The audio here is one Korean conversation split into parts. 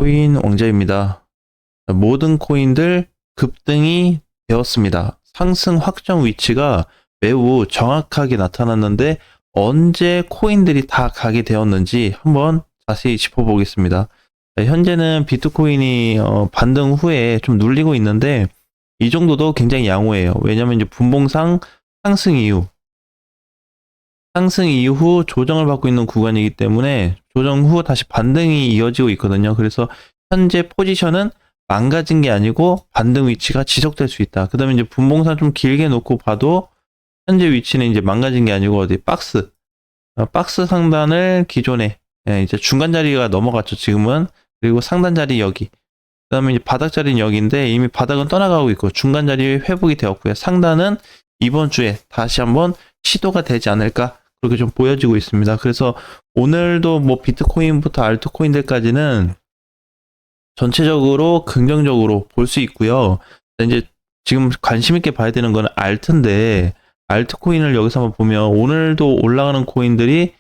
비트코인 왕자입니다. 모든 코인들 급등이 되었습니다. 상승 확정 위치가 매우 정확하게 나타났는데 언제 코인들이 다 가게 되었는지 한번 자세히 짚어보겠습니다. 현재는 비트코인이 반등 후에 좀 눌리고 있는데 이 정도도 굉장히 양호해요. 왜냐면 이제 분봉상 상승 이후 조정을 받고 있는 구간이기 때문에 조정 후 다시 반등이 이어지고 있거든요. 그래서 현재 포지션은 망가진 게 아니고 반등 위치가 지속될 수 있다. 그 다음에 이제 분봉상 좀 길게 놓고 봐도 현재 위치는 이제 망가진 게 아니고 어디 박스 상단을 기존에 이제 중간 자리가 넘어갔죠. 지금은. 그리고 상단 자리 여기. 그 다음에 이제 바닥 자리는 여기인데 이미 바닥은 떠나가고 있고 중간 자리 회복이 되었고요. 상단은 이번 주에 다시 한번 시도가 되지 않을까 그렇게 좀 보여지고 있습니다. 그래서 오늘도 뭐 비트코인부터 알트코인들까지는 전체적으로 긍정적으로 볼 수 있고요. 이제 지금 관심 있게 봐야 되는 건 알트인데 알트코인을 여기서 한번 보면 오늘도 올라가는 코인들이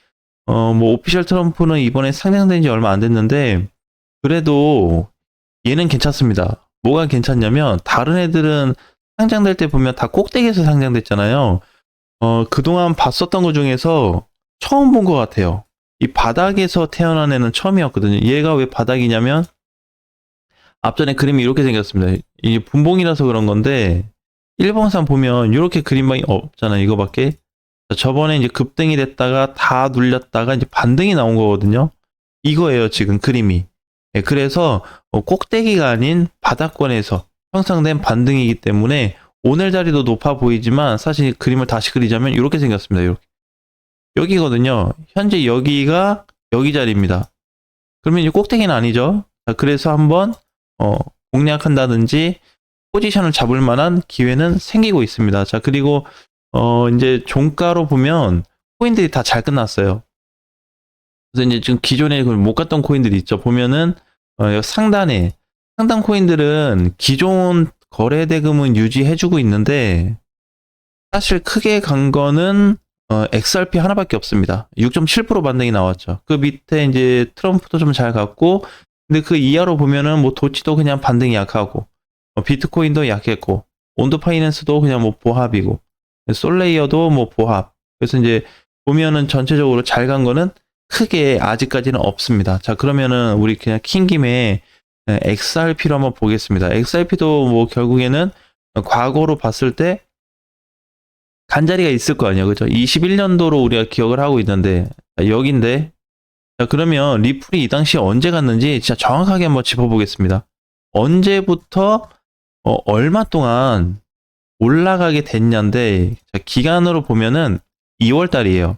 뭐 오피셜 트럼프는 이번에 상장된 지 얼마 안 됐는데 그래도 얘는 괜찮습니다. 뭐가 괜찮냐면 다른 애들은 상장될 때 보면 다 꼭대기에서 상장됐잖아요. 그동안 봤었던 것 중에서 처음 본 것 같아요. 이 바닥에서 태어난 애는 처음이었거든요. 얘가 왜 바닥이냐면 앞전에 그림이 이렇게 생겼습니다. 이게 분봉이라서 그런 건데 일봉상 보면 이렇게 그림방이 없잖아요. 이거밖에. 저번에 이제 급등이 됐다가 다 눌렸다가 이제 반등이 나온 거거든요. 이거예요, 지금 그림이. 그래서 꼭대기가 아닌 바닥권에서 형성된 반등이기 때문에 오늘 자리도 높아 보이지만 사실 그림을 다시 그리자면 이렇게 생겼습니다. 이렇게. 여기거든요. 현재 여기가 여기 자리입니다. 그러면 이제 꼭대기는 아니죠. 그래서 한번 공략한다든지 포지션을 잡을 만한 기회는 생기고 있습니다. 자, 그리고 이제 종가로 보면 코인들이 다 잘 끝났어요. 그래서 이제 지금 기존에 못 갔던 코인들이 있죠. 보면은 상단 코인들은 기존 거래 대금은 유지해주고 있는데 사실 크게 간 거는 XRP 하나밖에 없습니다. 6.7% 반등이 나왔죠. 그 밑에 이제 트럼프도 좀 잘 갔고 근데 그 이하로 보면은 뭐 도치도 그냥 반등이 약하고 비트코인도 약했고 온도 파이낸스도 그냥 뭐 보합이고 솔레이어도 뭐 보합. 그래서 이제 보면은 전체적으로 잘 간 거는 크게 아직까지는 없습니다. 자, 그러면은 우리 그냥 킨 김에 XRP로 한번 보겠습니다. XRP도 뭐 결국에는 과거로 봤을 때 간자리가 있을 거 아니에요. 그죠? 21년도로 우리가 기억을 하고 있는데 여긴데 자, 그러면 리플이 이 당시에 언제 갔는지 진짜 정확하게 한번 짚어보겠습니다. 언제부터 얼마 동안 올라가게 됐냐인데 자, 기간으로 보면은 2월 달이에요.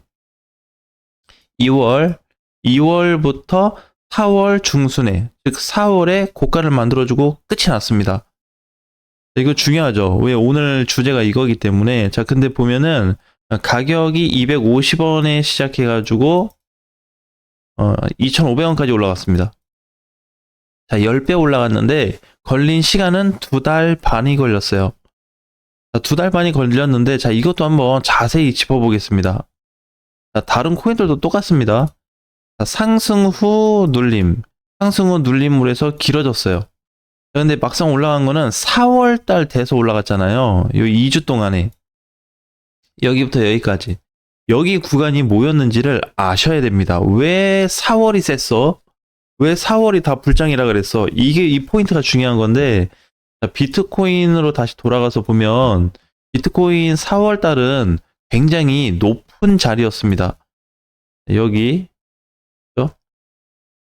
2월부터 4월 중순에 즉 4월에 고가를 만들어주고 끝이 났습니다. 이거 중요하죠. 왜 오늘 주제가 이거기 때문에 자 근데 보면은 가격이 250원에 시작해가지고 2,500원까지 올라갔습니다. 자 10배 올라갔는데 걸린 시간은 2달 반이 걸렸어요. 자, 2달 반이 걸렸는데 자 이것도 한번 자세히 짚어보겠습니다. 자, 다른 코인들도 똑같습니다. 자, 상승 후 눌림물에서 길어졌어요. 근데 막상 올라간 거는 4월달 돼서 올라갔잖아요. 요 2주 동안에 여기부터 여기까지 여기 구간이 뭐였는지를 아셔야 됩니다. 왜 4월이 셌어? 왜 4월이 다 불장이라 그랬어? 이게 이 포인트가 중요한 건데 비트코인으로 다시 돌아가서 보면 비트코인 4월달은 굉장히 높은 자리였습니다. 여기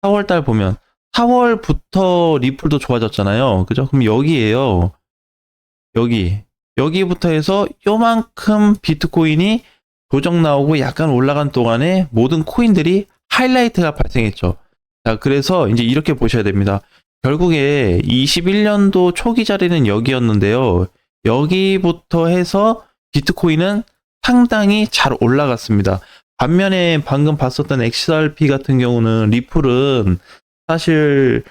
4월달 보면 4월부터 리플도 좋아졌잖아요. 그죠? 그럼 여기에요. 여기부터 해서 요만큼 비트코인이 조정 나오고 약간 올라간 동안에 모든 코인들이 하이라이트가 발생했죠. 자, 그래서 이제 이렇게 보셔야 됩니다. 결국에 21년도 초기 자리는 여기였는데요. 여기부터 해서 비트코인은 상당히 잘 올라갔습니다. 반면에 방금 봤었던 XRP 같은 경우는 리플은 사실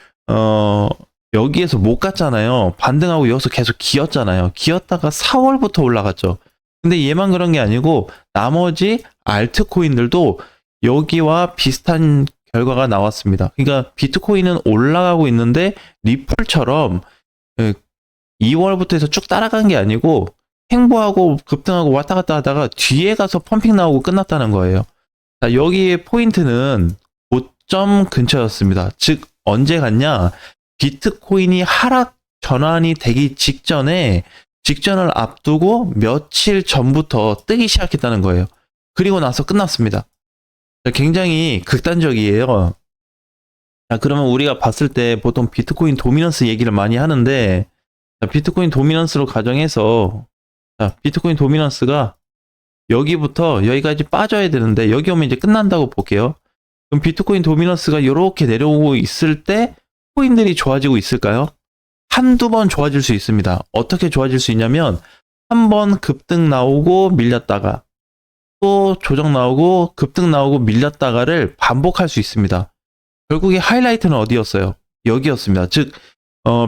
여기에서 못 갔잖아요. 반등하고 여기서 계속 기었잖아요. 기었다가 4월부터 올라갔죠. 근데 얘만 그런 게 아니고 나머지 알트코인들도 여기와 비슷한 결과가 나왔습니다. 그러니까 비트코인은 올라가고 있는데 리플처럼 2월부터 해서 쭉 따라간 게 아니고 횡보하고 급등하고 왔다 갔다 하다가 뒤에 가서 펌핑 나오고 끝났다는 거예요. 자, 여기에 포인트는 고점 근처였습니다. 즉 언제 갔냐? 비트코인이 하락 전환이 되기 직전을 앞두고 며칠 전부터 뜨기 시작했다는 거예요. 그리고 나서 끝났습니다. 굉장히 극단적이에요. 자, 그러면 우리가 봤을 때 보통 비트코인 도미넌스 얘기를 많이 하는데, 자, 비트코인 도미넌스로 가정해서, 자, 비트코인 도미넌스가 여기부터 여기까지 빠져야 되는데, 여기 오면 이제 끝난다고 볼게요. 그럼 비트코인 도미넌스가 이렇게 내려오고 있을 때, 코인들이 좋아지고 있을까요? 한두 번 좋아질 수 있습니다. 어떻게 좋아질 수 있냐면, 한 번 급등 나오고 밀렸다가, 또 조정 나오고 급등 나오고 밀렸다가를 반복할 수 있습니다. 결국에 하이라이트는 어디였어요? 여기였습니다. 즉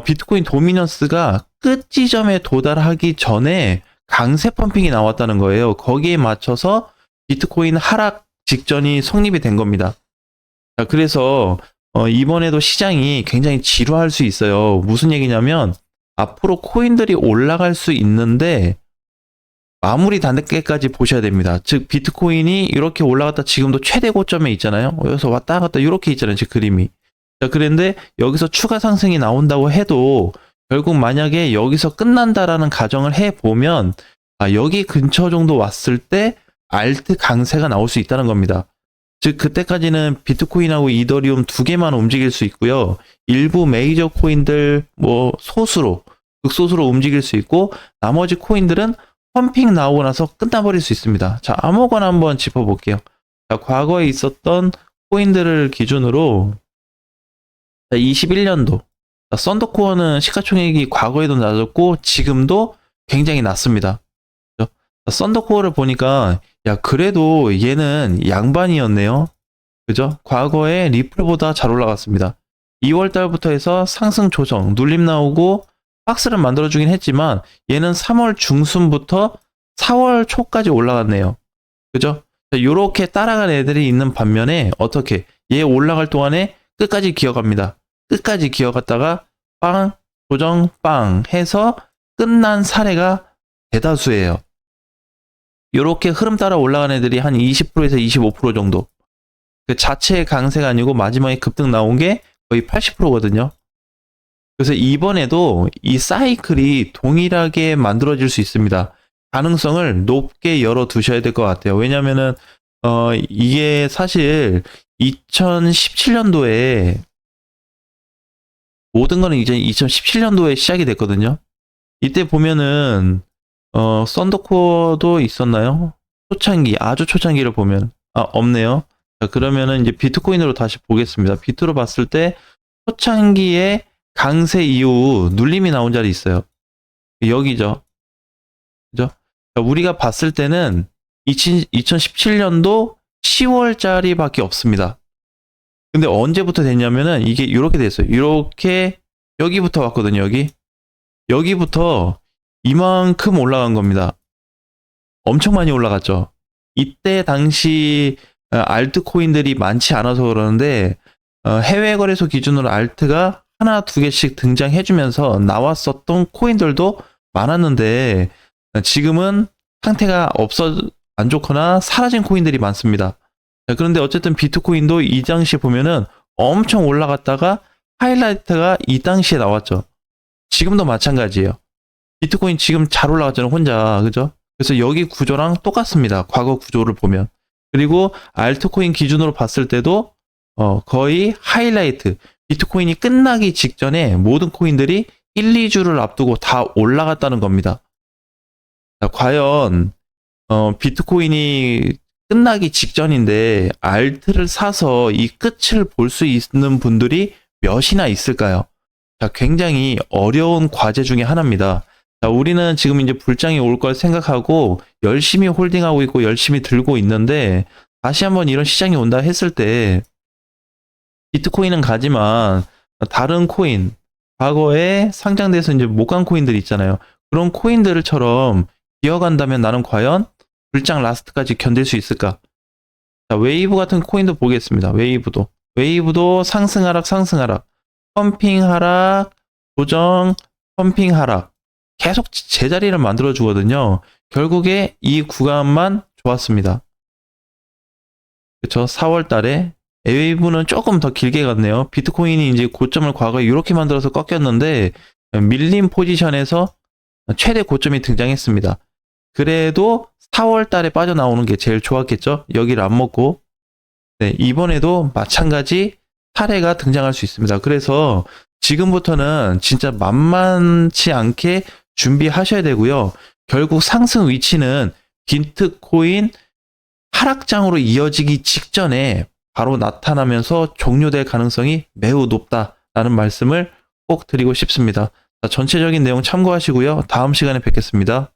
비트코인 도미넌스가 끝 지점에 도달하기 전에 강세 펌핑이 나왔다는 거예요. 거기에 맞춰서 비트코인 하락 직전이 성립이 된 겁니다. 자, 그래서 이번에도 시장이 굉장히 지루할 수 있어요. 무슨 얘기냐면 앞으로 코인들이 올라갈 수 있는데 마무리 단계까지 보셔야 됩니다. 즉 비트코인이 이렇게 올라갔다 지금도 최대 고점에 있잖아요. 여기서 왔다 갔다 이렇게 있잖아요. 제 그림이. 자, 그런데 여기서 추가 상승이 나온다고 해도 결국 만약에 여기서 끝난다라는 가정을 해보면 여기 근처 정도 왔을 때 알트 강세가 나올 수 있다는 겁니다. 즉 그때까지는 비트코인하고 이더리움 두 개만 움직일 수 있고요. 일부 메이저 코인들 극소수로 움직일 수 있고 나머지 코인들은 펌핑 나오고 나서 끝나버릴 수 있습니다. 자, 아무거나 한번 짚어볼게요. 자, 과거에 있었던 코인들을 기준으로 21년도 썬더코어는 시가총액이 과거에도 낮았고 지금도 굉장히 낮습니다. 썬더코어를 보니까 그래도 얘는 양반이었네요. 그죠? 과거에 리플보다 잘 올라갔습니다. 2월 달부터 해서 상승 조정, 눌림 나오고 박스를 만들어주긴 했지만 얘는 3월 중순부터 4월 초까지 올라갔네요. 그죠? 요렇게 따라간 애들이 있는 반면에 어떻게 얘 올라갈 동안에 끝까지 기어갑니다. 끝까지 기어갔다가 빵, 조정, 빵 해서 끝난 사례가 대다수예요. 요렇게 흐름 따라 올라간 애들이 한 20%에서 25% 정도. 그 자체의 강세가 아니고 마지막에 급등 나온 게 거의 80%거든요. 그래서 이번에도 이 사이클이 동일하게 만들어질 수 있습니다. 가능성을 높게 열어두셔야 될 것 같아요. 왜냐면은 이게 사실 2017년도에 모든 거는 이제 2017년도에 시작이 됐거든요. 이때 보면은 썬더코어도 있었나요? 초창기, 아주 초창기를 보면 없네요. 자, 그러면은 이제 비트코인으로 다시 보겠습니다. 비트로 봤을 때 초창기에 강세 이후 눌림이 나온 자리 있어요. 여기죠. 그죠? 우리가 봤을 때는 2017년도 10월짜리밖에 없습니다. 근데 언제부터 됐냐면은 이게 이렇게 됐어요. 이렇게 여기부터 왔거든요. 여기부터 이만큼 올라간 겁니다. 엄청 많이 올라갔죠. 이때 당시 알트코인들이 많지 않아서 그러는데 해외 거래소 기준으로 알트가 하나 두 개씩 등장해주면서 나왔었던 코인들도 많았는데 지금은 상태가 안 좋거나 사라진 코인들이 많습니다. 그런데 어쨌든 비트코인도 이 당시에 보면은 엄청 올라갔다가 하이라이트가 이 당시에 나왔죠. 지금도 마찬가지예요. 비트코인 지금 잘 올라갔잖아요, 혼자. 그죠? 그래서 여기 구조랑 똑같습니다. 과거 구조를 보면. 그리고 알트코인 기준으로 봤을 때도 거의 하이라이트, 비트코인이 끝나기 직전에 모든 코인들이 1, 2주를 앞두고 다 올라갔다는 겁니다. 자, 과연 비트코인이 끝나기 직전인데 알트를 사서 이 끝을 볼 수 있는 분들이 몇이나 있을까요? 자, 굉장히 어려운 과제 중에 하나입니다. 자, 우리는 지금 이제 불장이 올 걸 생각하고 열심히 홀딩하고 있고 열심히 들고 있는데 다시 한번 이런 시장이 온다 했을 때 비트코인은 가지만 다른 코인, 과거에 상장돼서 이제 못 간 코인들 있잖아요. 그런 코인들처럼 기어간다면 나는 과연 불장 라스트까지 견딜 수 있을까? 자, 웨이브 같은 코인도 보겠습니다. 웨이브도. 웨이브도 상승 하락 상승 하락, 펌핑 하락, 조정, 펌핑 하락 계속 제자리를 만들어 주거든요. 결국에 이 구간만 좋았습니다. 그쵸? 4월 달에 웨이브는 조금 더 길게 갔네요. 비트코인이 이제 고점을 과거에 이렇게 만들어서 꺾였는데 밀린 포지션에서 최대 고점이 등장했습니다. 그래도 4월 달에 빠져나오는 게 제일 좋았겠죠? 여기를 안 먹고. 네, 이번에도 마찬가지 사례가 등장할 수 있습니다. 그래서 지금부터는 진짜 만만치 않게 준비하셔야 되고요. 결국 상승 위치는 비트코인 하락장으로 이어지기 직전에 바로 나타나면서 종료될 가능성이 매우 높다라는 말씀을 꼭 드리고 싶습니다. 전체적인 내용 참고하시고요. 다음 시간에 뵙겠습니다.